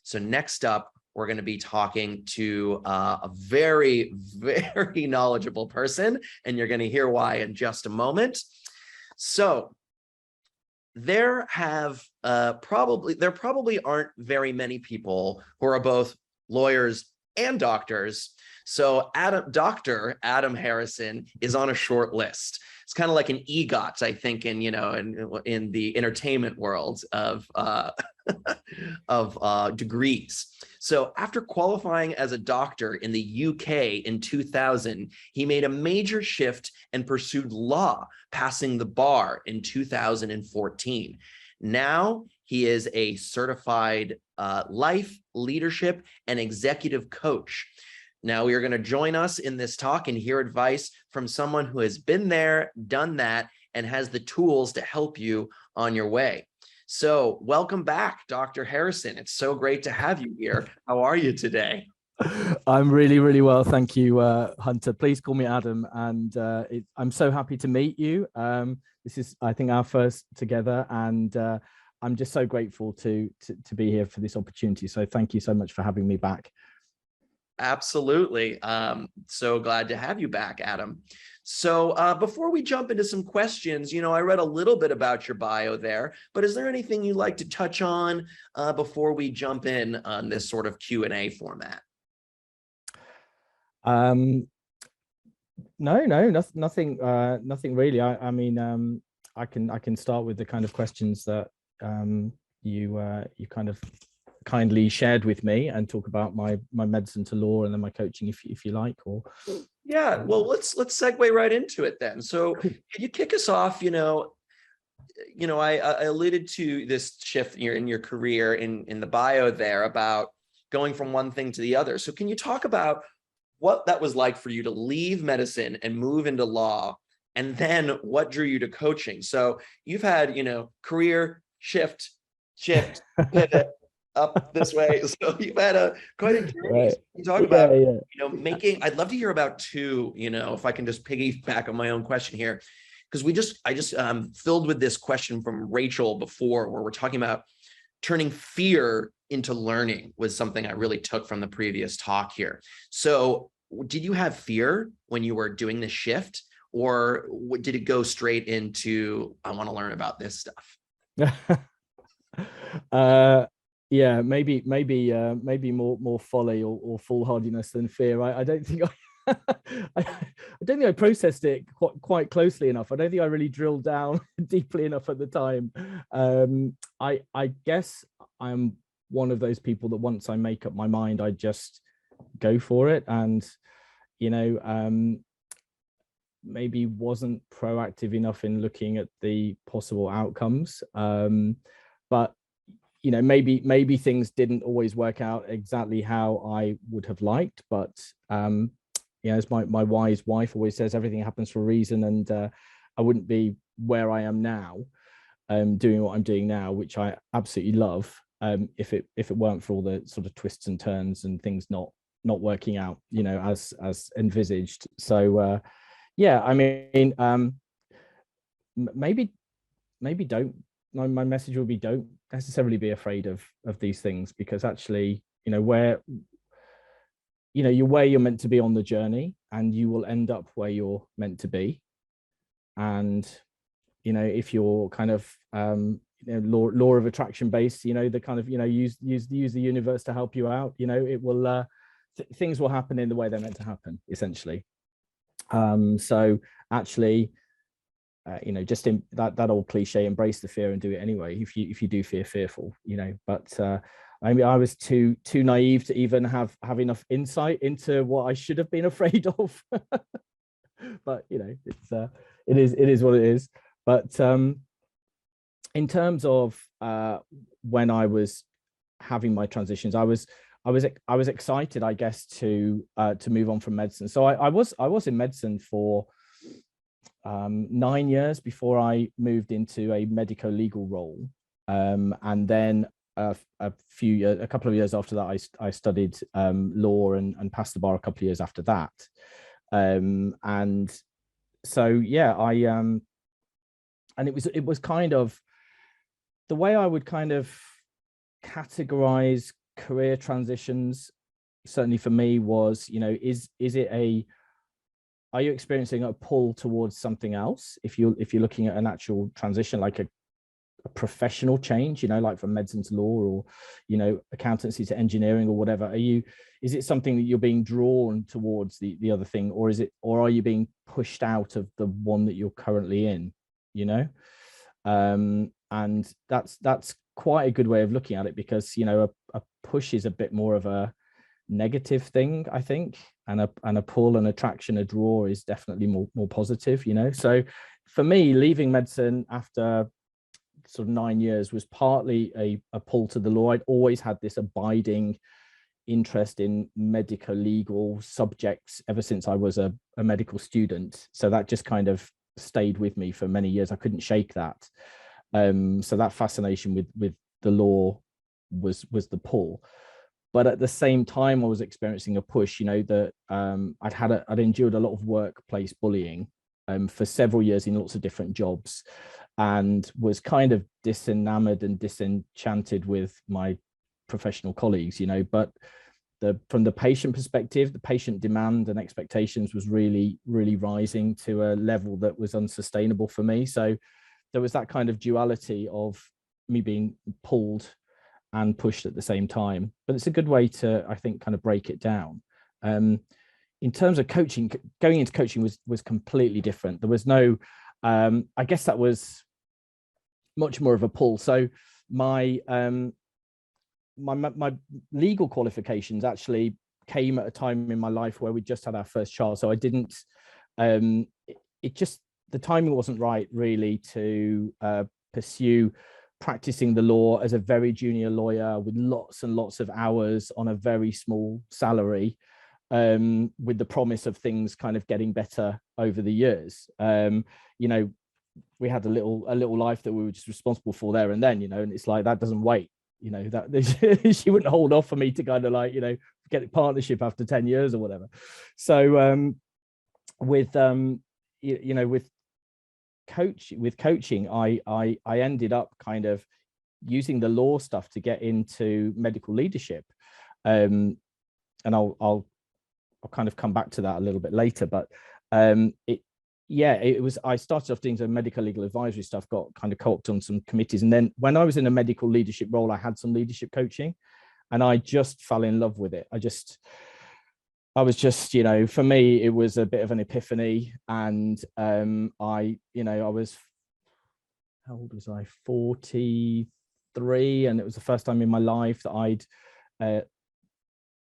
So next up, we're going to be talking to a very, very knowledgeable person, and you're going to hear why in just a moment. So there probably aren't very many people who are both lawyers and doctors. So Dr. Adam Harrison is on a short list. It's kind of like an EGOT, I think, in the entertainment world of degrees. So after qualifying as a doctor in the UK in 2000, he made a major shift and pursued law, passing the bar in 2014. Now he is a certified life, leadership, and executive coach. Now we are going to join us in this talk and hear advice from someone who has been there, done that, and has the tools to help you on your way. So welcome back, Dr. Harrison. It's so great to have you here. How are you today? I'm really, really well. Thank you, Hunter. Please call me Adam. And I'm so happy to meet you. This is, I think, our first together. And I'm just so grateful to be here for this opportunity. So thank you so much for having me back. Absolutely. So glad to have you back, Adam. So before we jump into some questions, I read a little bit about your bio there, but is there anything you'd like to touch on before we jump in on this sort of Q&A format? No, nothing really. I mean, I can start with the kind of questions that you kind of kindly shared with me and talk about my medicine to law and then my coaching if you like. Or yeah, well, let's segue right into it then. So can you kick us off? I alluded to this shift in your career in the bio there about going from one thing to the other. So can you talk about what that was like for you to leave medicine and move into law, and then what drew you to coaching? So you've had, career shift, pivot up this way. So you've had quite a journey. Right. So you talk about, I'd love to hear about two, if I can just piggyback on my own question here, because I just filled with this question from Rachel before, where we're talking about turning fear into learning was something I really took from the previous talk here. So did you have fear when you were doing this shift, or did it go straight into, I want to learn about this stuff? Yeah, maybe more folly or foolhardiness than fear. I don't think I don't think I processed it quite closely enough. I don't think I really drilled down deeply enough at the time. I guess I'm one of those people that once I make up my mind, I just go for it, and maybe wasn't proactive enough in looking at the possible outcomes. But maybe things didn't always work out exactly how I would have liked, but as my wise wife always says, everything happens for a reason, and I wouldn't be where I am now, doing what I'm doing now, which I absolutely love, if it weren't for all the sort of twists and turns and things not working out, as envisaged. So yeah, I mean, maybe don't. My message would be, don't necessarily be afraid of these things, because actually, you're where you're meant to be on the journey, and you will end up where you're meant to be. And if you're kind of law of attraction based, the kind of use the universe to help you out, it will things will happen in the way they're meant to happen, essentially. So actually, just in that old cliche, embrace the fear and do it anyway. If you do feel fearful, but I mean, I was too naive to even have enough insight into what I should have been afraid of. But it is what it is. But in terms of when I was having my transitions, I was excited, I guess, to move on from medicine. So I was in medicine for 9 years before I moved into a medico-legal role, and then a couple of years after that, I studied law and passed the bar a couple of years after that. And so yeah, and it was kind of the way I would kind of categorize career transitions, certainly for me, was, you know, are you experiencing a pull towards something else? If you're looking at an actual transition, like a professional change, you know, like from medicine to law, or, you know, accountancy to engineering or whatever, is it something that you're being drawn towards the other thing, or are you being pushed out of the one that you're currently in, you know? And that's quite a good way of looking at it, because, you know, a push is a bit more of a negative thing, I think, and a pull, an attraction, a draw is definitely more positive, you know. So for me, leaving medicine after sort of 9 years was partly a pull to the law. I'd always had this abiding interest in medical legal subjects ever since I was a medical student, so that just kind of stayed with me for many years. I couldn't shake that. So that fascination with the law was the pull. But at the same time, I was experiencing a push, you know, that I'd endured a lot of workplace bullying for several years in lots of different jobs, and was kind of disenamored and disenchanted with my professional colleagues, you know. But from the patient perspective, the patient demand and expectations was really, really rising to a level that was unsustainable for me. So there was that kind of duality of me being pulled and pushed at the same time. But it's a good way to, I think, kind of break it down. In terms of coaching, going into coaching was completely different. There was no, I guess that was much more of a pull. So my legal qualifications actually came at a time in my life where we just had our first child. So I didn't, it just, the timing wasn't right really to pursue practicing the law as a very junior lawyer with lots and lots of hours on a very small salary, with the promise of things kind of getting better over the years. You know, we had a little life that we were just responsible for there and then, you know, and it's like, that doesn't wait, you know, that she wouldn't hold off for me to kind of like, you know, get a partnership after 10 years or whatever. So with you know, with coaching, I ended up kind of using the law stuff to get into medical leadership, and I'll kind of come back to that a little bit later. But it was, I started off doing some medical legal advisory stuff, got kind of co-opted on some committees, and then when I was in a medical leadership role, I had some leadership coaching, and I just fell in love with it. I was just, you know, for me, it was a bit of an epiphany. And you know, I was, how old was I? 43. And it was the first time in my life that I'd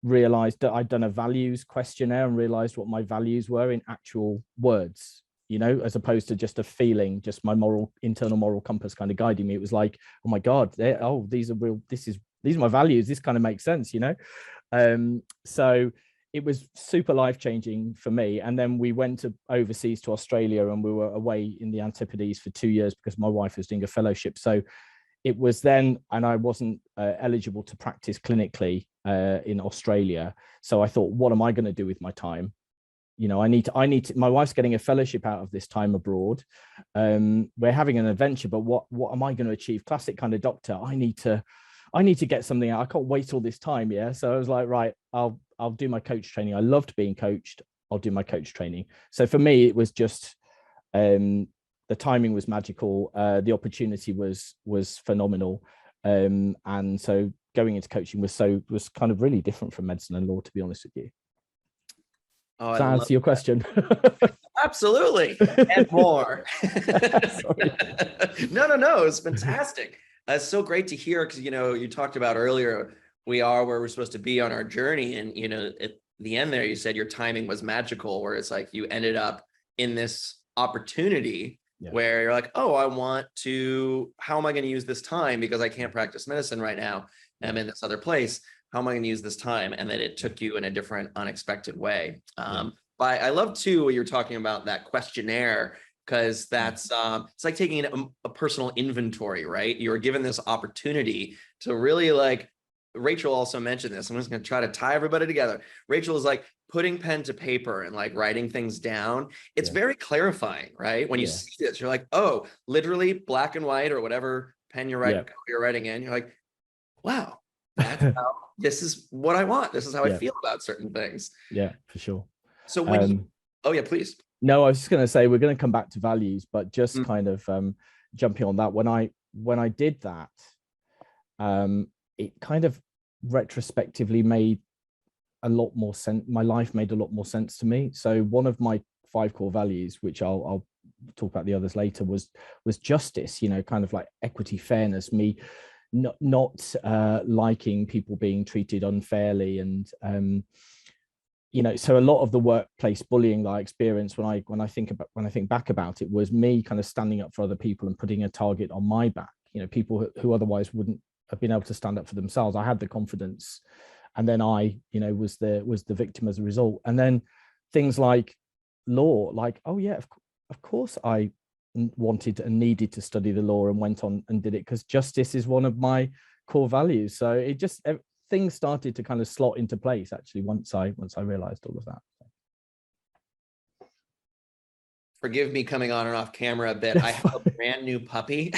realized that I'd done a values questionnaire and realized what my values were in actual words, you know, as opposed to just a feeling, just my internal moral compass kind of guiding me. It was like, oh my God, these are real, these are my values. This kind of makes sense, you know? So it was super life-changing for me. And then we went overseas to Australia, and we were away in the Antipodes for 2 years because my wife was doing a fellowship. So it was then, and I wasn't eligible to practice clinically in Australia. So I thought, what am I going to do with my time? You know, I need to, my wife's getting a fellowship out of this time abroad. We're having an adventure, but what am I going to achieve? Classic kind of doctor. I need to get something out. I can't wait all this time. Yeah. So I was like, right, I'll do my coach training. I loved being coached. I'll do my coach training. So for me, it was just, the timing was magical. The opportunity was phenomenal. And so going into coaching was kind of really different from medicine and law, to be honest with you. Oh, Does that answer your question? Absolutely. And more. No. It's fantastic. It's so great to hear, because, you know, you talked about earlier, we are where we're supposed to be on our journey. And, you know, at the end there, you said your timing was magical, where it's like you ended up in this opportunity where you're like, oh, how am I going to use this time? Because I can't practice medicine right now. I'm in this other place. How am I going to use this time? And then it took you in a different, unexpected way. But I love too, what you're talking about, that questionnaire, because that's it's like taking a personal inventory, right? You were given this opportunity to really, like, Rachel also mentioned this. I'm just going to try to tie everybody together. Rachel is like putting pen to paper and like writing things down. It's very clarifying, right? When you see this, you're like, oh, literally black and white, or whatever pen you're writing in. You're like, wow, that's how, this is what I want. This is how I Yeah, feel about certain things. yeah, for sure. So when you, oh yeah, please. No, I was just going to say we're going to come back to values, but just Mm. kind of jumping on that, when I did that, it kind of retrospectively made a lot more sense. My life made a lot more sense to me. So one of my 5 core values, which I'll talk about the others later, was justice. You know, kind of like equity, fairness. Me not liking people being treated unfairly, and you know, so a lot of the workplace bullying that I experienced when I think back about it was me kind of standing up for other people and putting a target on my back. You know, people who otherwise wouldn't have been able to stand up for themselves. I had the confidence, and then I, you know, was the victim as a result. And then things like law, like, oh yeah, of course I wanted and needed to study the law and went on and did it because justice is one of my core values. So it just, things started to kind of slot into place actually once I realized all of that. Forgive me coming on and off camera a bit. I have a brand new puppy.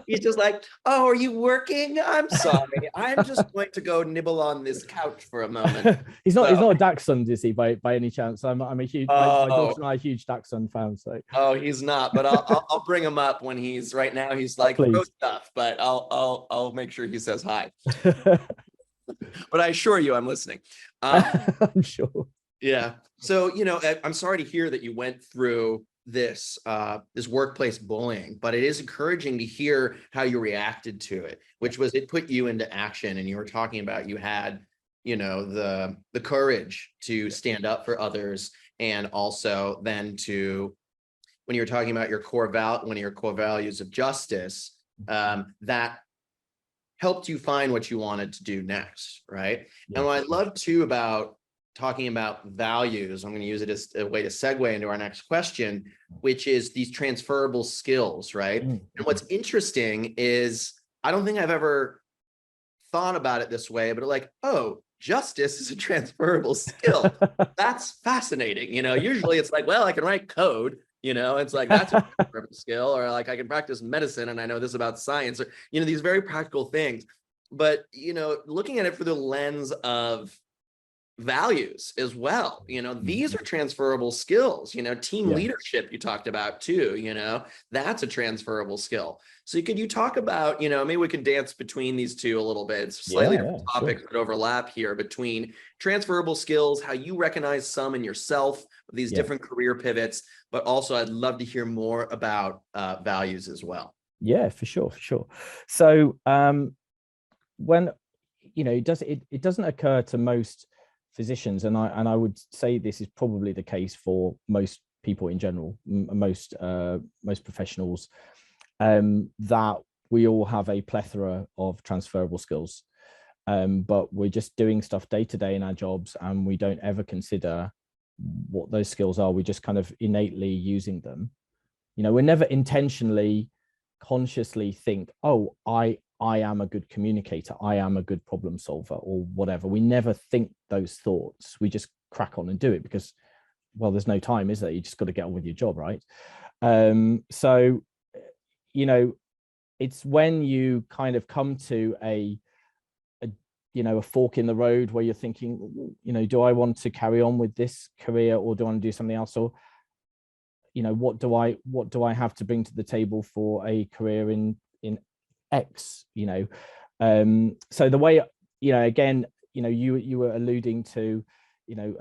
He's just like, oh, are you working? I'm sorry. I'm just going to go nibble on this couch for a moment. He's not a Dachshund, is he, by any chance? I'm a huge, my daughter and I are huge Dachshund fans. So. Oh, he's not, but I'll bring him up when he's, right now he's like, throw stuff, but I'll make sure he says hi. But I assure you I'm listening. I'm sure. Yeah. So, you know, I'm sorry to hear that you went through this workplace bullying, but it is encouraging to hear how you reacted to it, which was, it put you into action. And you were talking about, you had, you know, the courage to stand up for others, and also then to, when you were talking about your one of your core values of justice, that helped you find what you wanted to do next, right? Yeah. And what I love too about talking about values, I'm going to use it as a way to segue into our next question, which is these transferable skills, right? Mm-hmm. And what's interesting is, I don't think I've ever thought about it this way, but like, oh, justice is a transferable skill. That's fascinating. You know, usually it's like, well, I can write code, you know, it's like, that's a transferable skill, or like I can practice medicine and I know this about science, or, you know, these very practical things. But, you know, looking at it through the lens of values as well, you know, these are transferable skills. You know, team leadership you talked about too, you know, that's a transferable skill. So could you talk about, you know, maybe we can dance between these two a little bit. It's slightly different topics that overlap here, between transferable skills, how you recognize some in yourself, these different career pivots, but also I'd love to hear more about values as well. Yeah, for sure. So when, you know, it doesn't occur to most physicians, and I would say this is probably the case for most people in general, most professionals, that we all have a plethora of transferable skills, but we're just doing stuff day to day in our jobs, and we don't ever consider what those skills are. We just kind of innately using them. You know, we're never intentionally, consciously think, oh, I am a good communicator, I am a good problem solver, or whatever. We never think those thoughts. We just crack on and do it because, well, there's no time, is there? You just got to get on with your job, right? So, you know, it's when you kind of come to a fork in the road where you're thinking, you know, do I want to carry on with this career, or do I want to do something else? Or, you know, what do I have to bring to the table for a career in X, you know? So the way, you know, again, you know, you were alluding to, you know,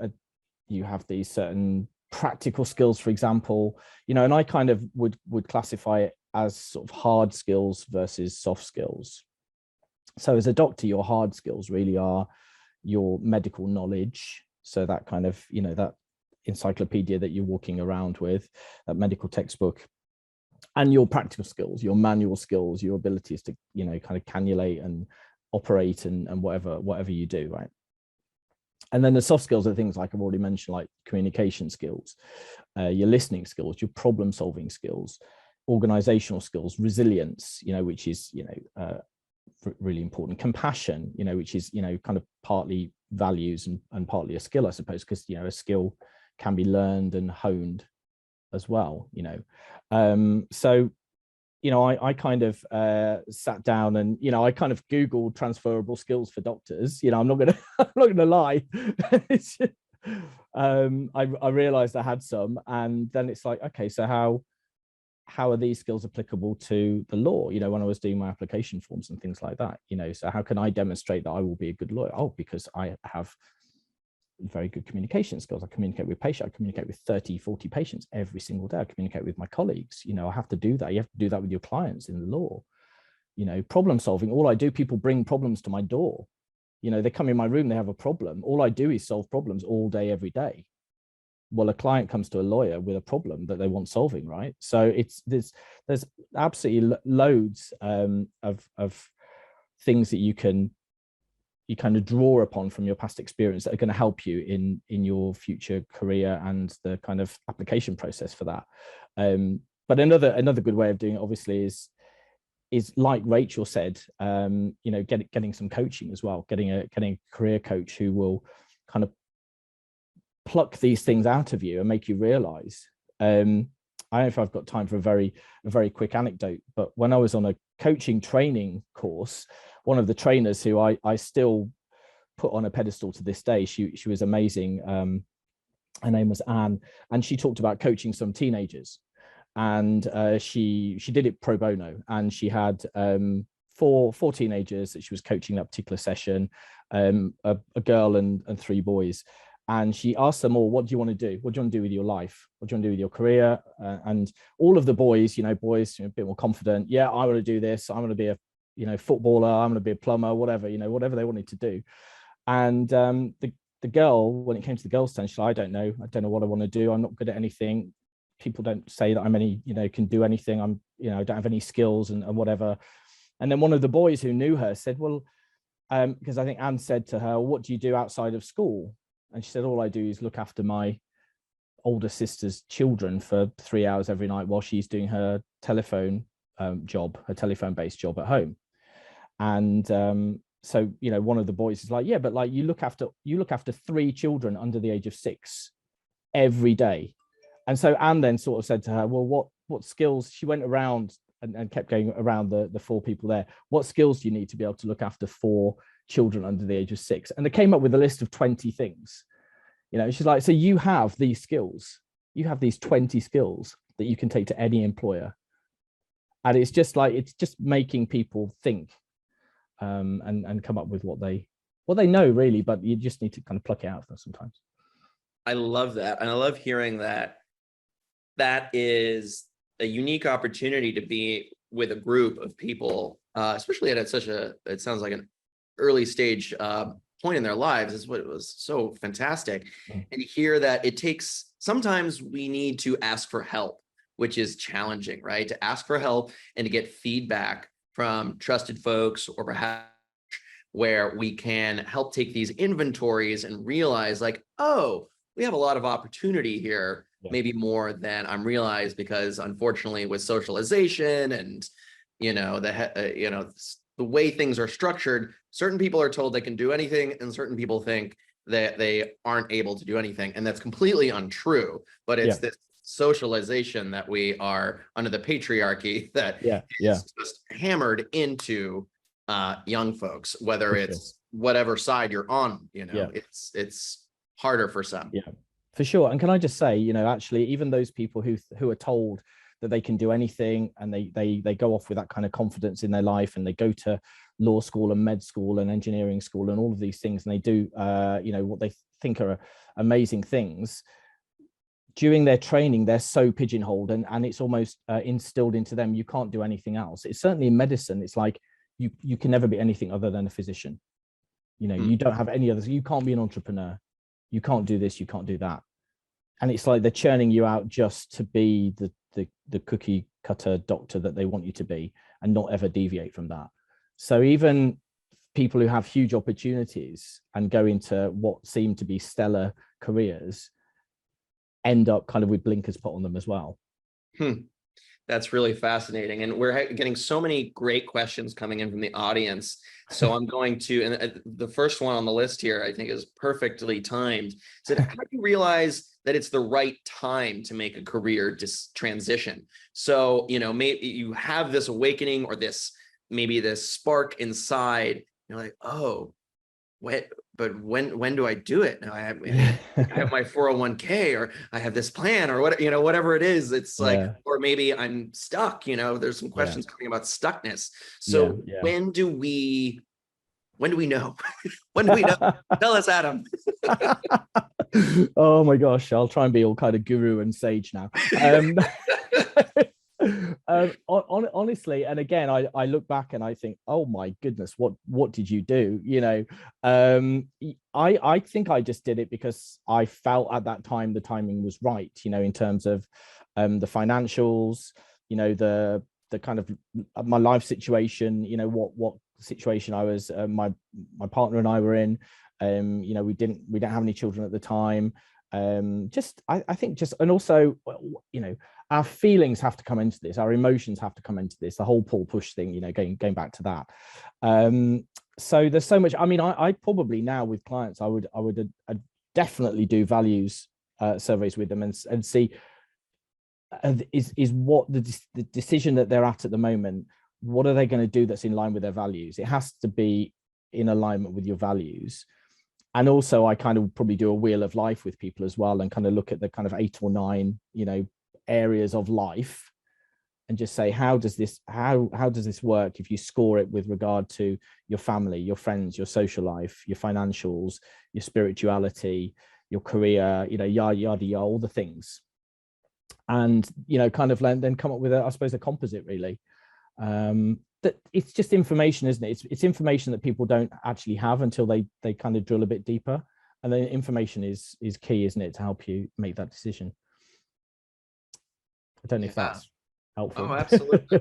you have these certain practical skills, for example, you know, and I kind of would classify it as sort of hard skills versus soft skills. So as a doctor, your hard skills really are your medical knowledge. So that kind of, you know, that encyclopedia that you're walking around with, that medical textbook, and your practical skills, your manual skills, your abilities to, you know, kind of cannulate and operate and whatever you do, right? And then the soft skills are things like I've already mentioned, like communication skills, your listening skills, your problem solving skills, organizational skills, resilience, you know, which is, you know, really important, compassion, you know, which is, you know, kind of partly values and partly a skill, I suppose, because, you know, a skill can be learned and honed as well, you know. So I kind of sat down and, I kind of Googled transferable skills for doctors. I'm not gonna I'm not gonna lie. I realized I had some, and then it's like, okay, so how are these skills applicable to the law? When I was doing my application forms and things like that, so how can I demonstrate that I will be a good lawyer? Oh, because I have very good communication skills. I communicate with patients. I communicate with 30, 40 patients every single day. I communicate with my colleagues. I have to do that. You have to do that with your clients in the law. Problem solving. All I do, people bring problems to my door. They come in my room, they have a problem. All I do is solve problems all day, every day. Well, a client comes to a lawyer with a problem that they want solving, right? So there's absolutely loads of things that you kind of draw upon from your past experience that are going to help you in your future career and the kind of application process for that. But another good way of doing it, obviously, is like Rachel said, getting some coaching as well, getting a career coach who will kind of pluck these things out of you and make you realize. I don't know if I've got time for a very quick anecdote, but when I was on a coaching training course, one of the trainers who I still put on a pedestal to this day, she was amazing. Her name was Anne, and she talked about coaching some teenagers, and she did it pro bono, and she had four teenagers that she was coaching that particular session, a girl and 3 boys. And she asked them all, what do you want to do? What do you want to do with your life? What do you want to do with your career? And all of the boys, a bit more confident. Yeah, I want to do this. I want to be a footballer. I'm going to be a plumber, whatever, whatever they wanted to do. And the girl, when it came to the girls' turn, she's like, I don't know what I want to do. I'm not good at anything. People don't say that I'm can do anything. I don't have any skills and whatever. And then one of the boys who knew her said, well, because I think Anne said to her, what do you do outside of school? And she said, all I do is look after my older sister's children for 3 hours every night while she's doing her telephone job, her telephone-based job at home. And so, one of the boys is like, yeah, but like you look after 3 children under the age of 6 every day. And so Anne then sort of said to her, well, what skills? She went around and kept going around the 4 people there. What skills do you need to be able to look after 4 children under the age of 6? And they came up with a list of 20 things. She's like, so you have these skills, you have these 20 skills that you can take to any employer. And it's just making people think and come up with what they know, really, but you just need to kind of pluck it out of them sometimes. I love that. And I love hearing that is a unique opportunity to be with a group of people, especially at it sounds like an early stage point in their lives, is what it was so fantastic. And hear that sometimes we need to ask for help, which is challenging, right? To ask for help and to get feedback from trusted folks, or perhaps where we can help take these inventories and realize like, oh, we have a lot of opportunity here, maybe more than I'm realized, because unfortunately with socialization and, the way things are structured, certain people are told they can do anything and certain people think that they aren't able to do anything. And that's completely untrue, but it's this socialization that we are under the patriarchy that is just hammered into young folks, whether it's whatever side you're on, it's harder for some. Yeah, for sure. And can I just say, actually, even those people who are told that they can do anything, and they go off with that kind of confidence in their life, and they go to law school and med school and engineering school and all of these things, and they do what they think are amazing things, during their training they're so pigeonholed, and it's almost instilled into them you can't do anything else. It's certainly in medicine, it's like you can never be anything other than a physician. You don't have any others. You can't be an entrepreneur, you can't do this, you can't do that. And it's like they're churning you out just to be the cookie cutter doctor that they want you to be, and not ever deviate from that. So even people who have huge opportunities and go into what seem to be stellar careers end up kind of with blinkers put on them as well. That's really fascinating. And we're getting so many great questions coming in from the audience. So I'm going to, and the first one on the list here, I think is perfectly timed. Said, how do you realize that it's the right time to make a career transition? So, maybe you have this awakening or maybe this spark inside. You're like, oh, what? But when do I do it? Now I have my 401k, or I have this plan, or whatever it is. It's like, Yeah, or maybe I'm stuck. There's some yeah, questions coming about stuckness. yeah, So yeah. when do we know? When do we know? Tell us, Adam. Oh my gosh, I'll try and be all kind of guru and sage now. Honestly, and again, I look back and I think, oh my goodness, what did you do? I think I just did it because I felt at that time the timing was right, in terms of the financials, the kind of my life situation, what situation I was, my partner and I were in. We didn't have any children at the time. I think just, and also, our feelings have to come into this, our emotions have to come into this, the whole pull push thing, going back to that. So there's so much. I mean, I probably now with clients, I would definitely do values surveys with them and see is what the decision that they're at the moment, what are they going to do that's in line with their values? It has to be in alignment with your values. And also I kind of probably do a wheel of life with people as well, and kind of look at the kind of 8 or 9, areas of life, and just say, how does this work if you score it with regard to your family, your friends, your social life, your financials, your spirituality, your career, yada yada, all the things. And kind of then come up with I suppose a composite, really. That it's just information, isn't it? It's information that people don't actually have until they kind of drill a bit deeper, and then information is key, isn't it, to help you make that decision. I don't know if that's helpful. Oh, absolutely.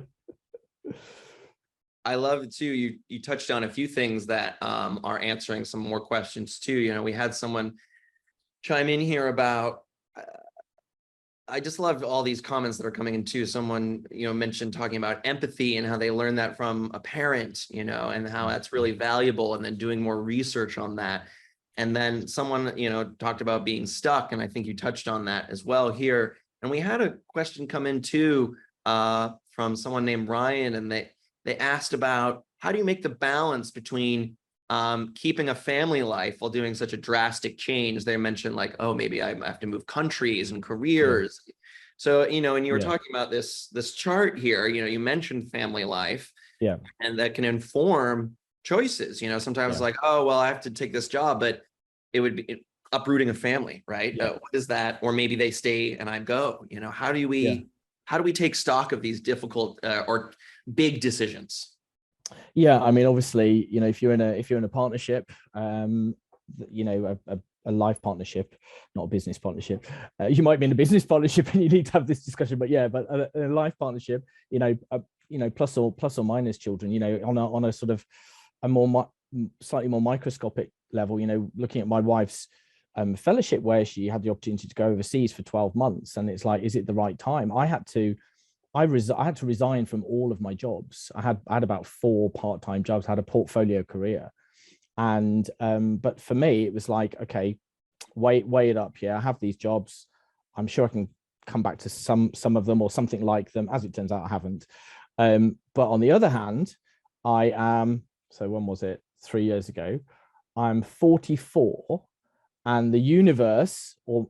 I love it too. You touched on a few things that are answering some more questions too. We had someone chime in here about. I just love all these comments that are coming in too. Someone, mentioned talking about empathy and how they learned that from a parent, and how that's really valuable, and then doing more research on that. And then someone, talked about being stuck. And I think you touched on that as well here. And we had a question come in too, from someone named Ryan, and they asked about, how do you make the balance between keeping a family life while doing such a drastic change? They mentioned like, oh, maybe I have to move countries and careers. Yeah. So, and you were talking about this chart here, you mentioned family life, and that can inform choices. Sometimes like, oh, well, I have to take this job, but it would be uprooting a family, right? What is that? Or maybe they stay and I go. How do we take stock of these difficult or big decisions? Yeah, I mean, obviously, if you're in a partnership, a life partnership, not a business partnership. You might be in a business partnership and you need to have this discussion, but a life partnership, plus or minus children, on a sort of a more slightly more microscopic level, looking at my wife's fellowship, where she had the opportunity to go overseas for 12 months, and it's like, is it the right time? I had to resign from all of my jobs. I had about 4 part-time jobs, had a portfolio career. And but for me, it was like, okay, weigh it up. Yeah, I have these jobs. I'm sure I can come back to some of them or something like them. As it turns out, I haven't. But on the other hand, I am, so when was it? 3 years ago. I'm 44, and the universe, or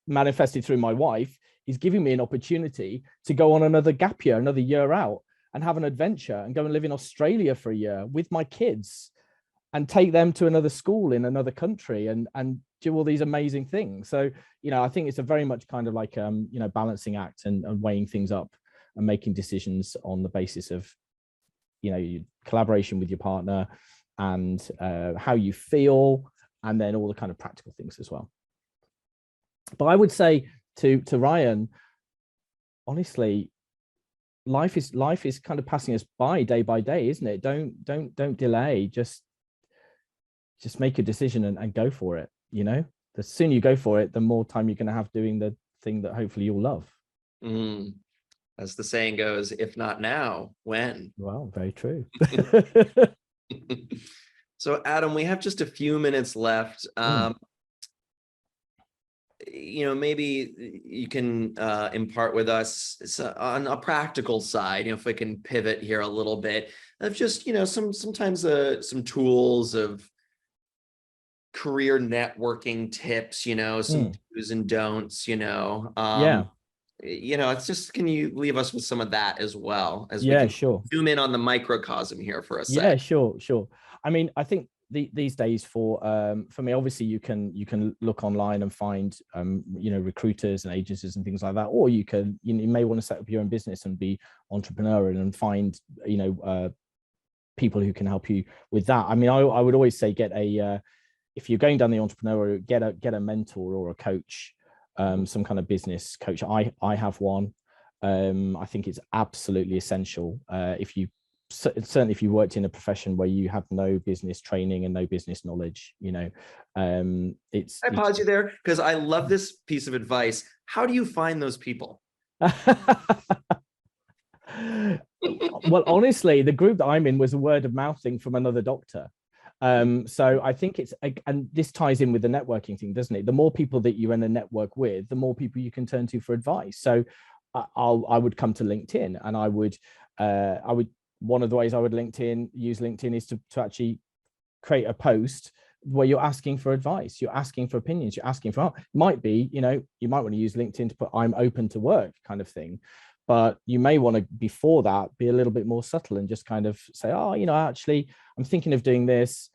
manifested through my wife, is giving me an opportunity to go on another gap year, another year out, and have an adventure and go and live in Australia for a year with my kids and take them to another school in another country and do all these amazing things. So, I think it's a very much kind of like, balancing act and weighing things up and making decisions on the basis of, collaboration with your partner and how you feel, and then all the kind of practical things as well. But I would say to Ryan, honestly, life is kind of passing us by day by day, isn't it? Don't delay. Just make a decision and go for it. The sooner you go for it, the more time you're going to have doing the thing that hopefully you'll love. As the saying goes, if not now, when? Well, very true. So Adam, we have just a few minutes left. Mm. Maybe you can impart with us on a practical side, if we can pivot here a little bit of just, sometimes some tools of career networking tips, some Mm. do's and don'ts, Yeah, it's just, can you leave us with some of that as well as we yeah, can sure. zoom in on the microcosm here for a Yeah, sec? sure. I mean, I think these days for me, obviously you can look online and find recruiters and agencies and things like that, or you may want to set up your own business and be entrepreneurial and find people who can help you with that. I mean, I would always say get a if you're going down the entrepreneurial, get a mentor or a coach, some kind of business coach. I have one. I think it's absolutely essential. If you certainly if you worked in a profession where you have no business training and no business knowledge, it's I pause you there because I love this piece of advice. How do you find those people? well, honestly, the group that I'm in was a word of mouth thing from another doctor. So I think and this ties in with the networking thing, doesn't it? The more people that you're in a network with, the more people you can turn to for advice. So I would come to LinkedIn, and I would one of the ways I would use LinkedIn is to actually create a post where you're asking for advice, you're asking for opinions, you're asking for help. Might be, you might want to use LinkedIn to put "I'm open to work" kind of thing. But you may want to, before that, be a little bit more subtle and just kind of say, oh, actually, I'm thinking of doing this.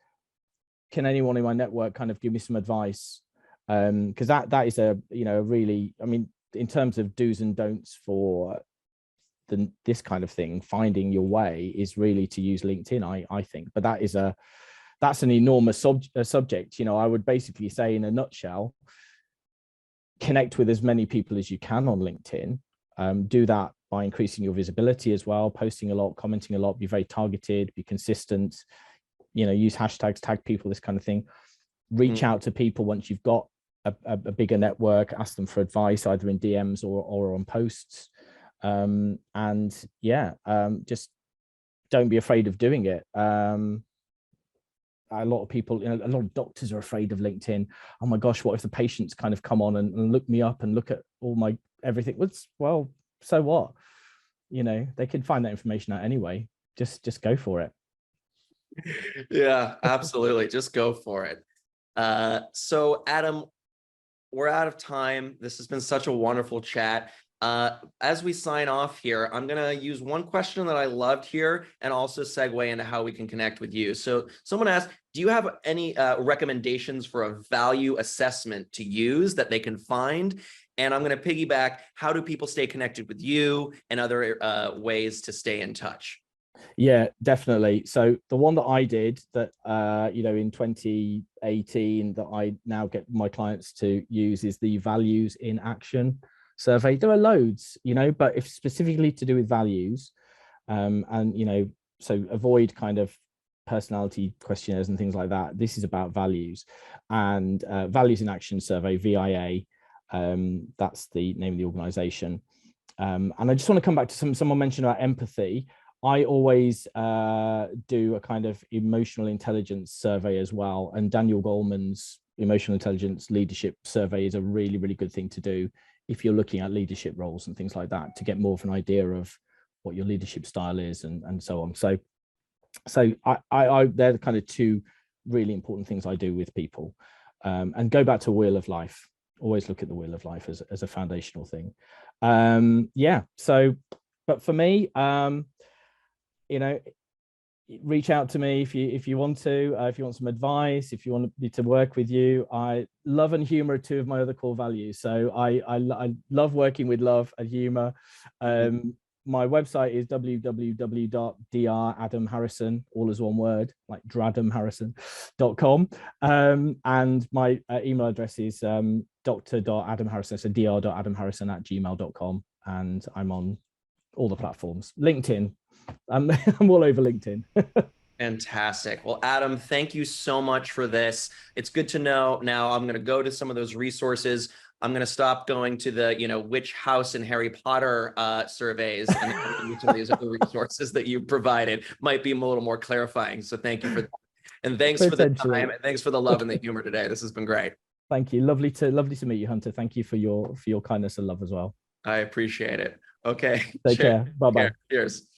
Can anyone in my network kind of give me some advice? Because that is a really, I mean, in terms of do's and don'ts for this kind of thing, finding your way is really to use LinkedIn, I think. But that's an enormous subject. I would basically say, in a nutshell, connect with as many people as you can on LinkedIn. Do that by increasing your visibility as well, posting a lot, commenting a lot, be very targeted, be consistent, use hashtags, tag people, this kind of thing. Reach out to people once you've got a bigger network, ask them for advice, either in DMs or on posts. Just don't be afraid of doing it. A lot of people, a lot of doctors are afraid of LinkedIn. Oh my gosh, what if the patients kind of come on and look me up and look at all my everything? Well, so what? They could find that information out anyway. Just go for it. Yeah, absolutely. Just go for it. So Adam, we're out of time. This has been such a wonderful chat. As we sign off here, I'm going to use one question that I loved here and also segue into how we can connect with you. So someone asked, do you have any recommendations for a value assessment to use that they can find? And I'm going to piggyback, how do people stay connected with you and other ways to stay in touch? Yeah, definitely. So the one that I did that, in 2018 that I now get my clients to use is the Values in Action survey. There are loads, but if specifically to do with values, so avoid kind of personality questionnaires and things like that. This is about values, and Values in Action survey, VIA. That's the name of the organization. And I just want to come back to someone mentioned about empathy. I always do a kind of emotional intelligence survey as well. And Daniel Goleman's emotional intelligence leadership survey is a really, really good thing to do if you're looking at leadership roles and things like that, to get more of an idea of what your leadership style is and so on. So I they're the kind of two really important things I do with people. And go back to Wheel of Life. Always look at the Wheel of Life as a foundational thing. But for me, reach out to me if you want to, if you want some advice, if you want me to work with you. I love and humor are two of my other core values. So I love working with love and humor. My website is www.dradamharrison, all as one word, like dradamharrison.com. And my email address is dr.adamharrison, so dr.adamharrison@gmail.com. And I'm on all the platforms. LinkedIn. I'm all over LinkedIn. Fantastic. Well, Adam, thank you so much for this. It's good to know. Now I'm going to go to some of those resources I'm going to stop going to the, which house in Harry Potter surveys, and some of these other resources that you provided might be a little more clarifying. So thank you for that. And thanks for the Potentially. time, and thanks for the love and the humor today. This has been great. Thank you. Lovely to meet you, Hunter. Thank you for your kindness and love as well. I appreciate it. Okay. Take care. Bye-bye. Cheers.